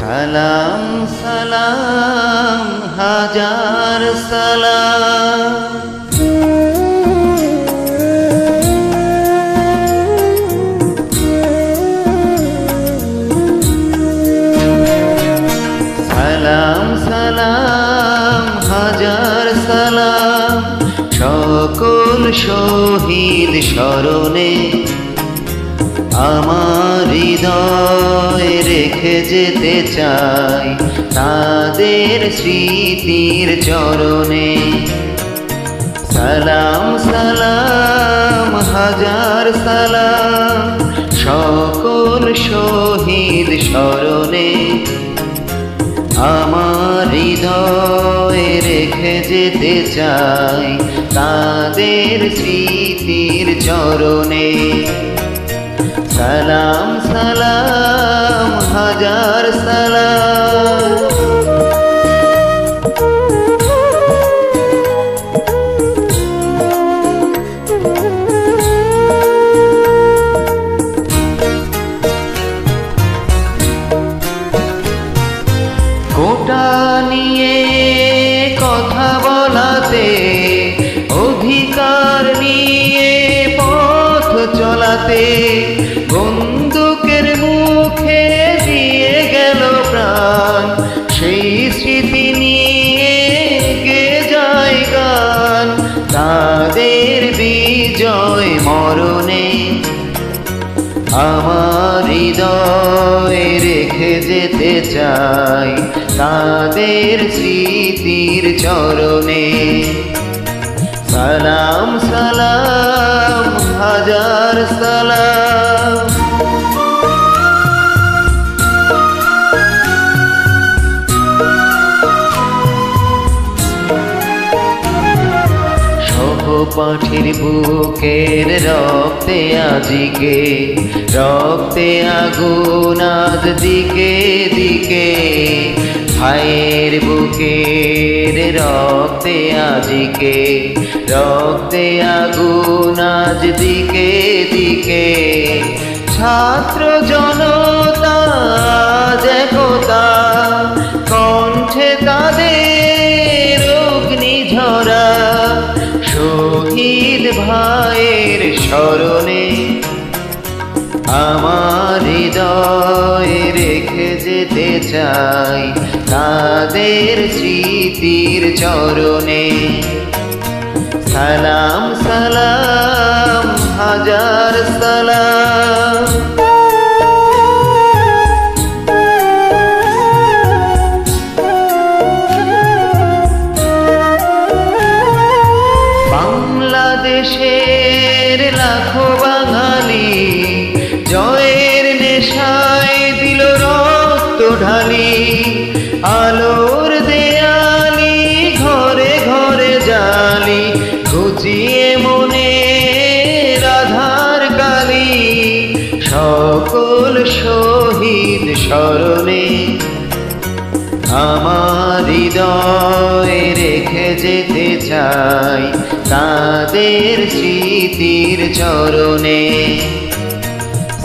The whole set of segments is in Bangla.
সালাম সালাম হাজার সালাম। সালাম সালাম হাজার সালাম সকল শহীদ স্মরণে আমার হৃদয় রেখে যেতে চাই তাদের স্মৃতির চরণে। সালাম সালাম হাজার সালাম সকল শহীদ স্মরণে আমার হৃদয় রেখে যেতে চাই তাদের স্মৃতির চরণে। সালাম সালাম হাজার সালাম। কোটা নিয়ে কথা বলাতে, অধিকার নিয়ে পথ চলাতে, বন্দুকের মুখে দিয়ে গেল প্রাণ, সেই স্মৃতি নিয়ে গে যায় গান। তাদের বিজয় মরণে আমার হৃদয় রেখে যেতে চাই তাদের স্মৃতির চরণে। সালাম সালাম হাজার সালাম। সহপাঠীর বুকের রক্তে আজিকে, রক্তে আগুন আজ দিকে দিকে, ভাইয়ের বুকের রক্তে আজিকে, রক্তে আগুন আজ দিকে দিকে। ছাত্র জনতা একতা, কণ্ঠে তাদের অগ্নিঝরা, শহীদ ভাইয়ের স্মরণে আমার হৃদয় রেখে যেতে চাই তাদের স্মৃতির চরণে। সালাম সালাম হাজার সালাম। বাংলাদেশের লাখো বাঙালি জয়ের নেশায় দিল রক্ত ঢালি, আলোর দেয়ালি ঘরে ঘরে জালি, ঘুচিয়ে মনে রাধার কালি। সকল শহীদ স্মরণে আমার হৃদয় রেখে যেতে চাই তাদের স্মৃতির চরণে।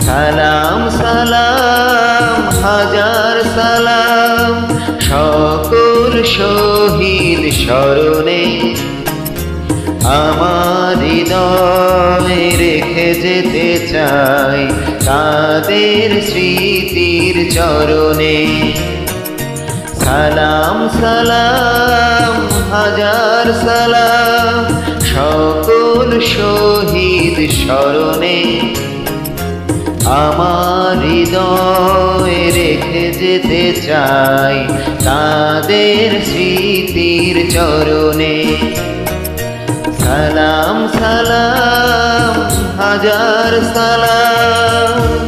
সালাম সালাম হাজার সালাম সকল শহীদ স্মরণে আমার হৃদয় রেখে যেতে চাই তাদের স্মৃতির চরণে। সালাম সালাম হাজার সালাম সকল শহীদ স্মরণে আমার হৃদয় রেখে যেতে চাই তাদের স্মৃতির চরণে। সালাম সালাম হাজার সালাম।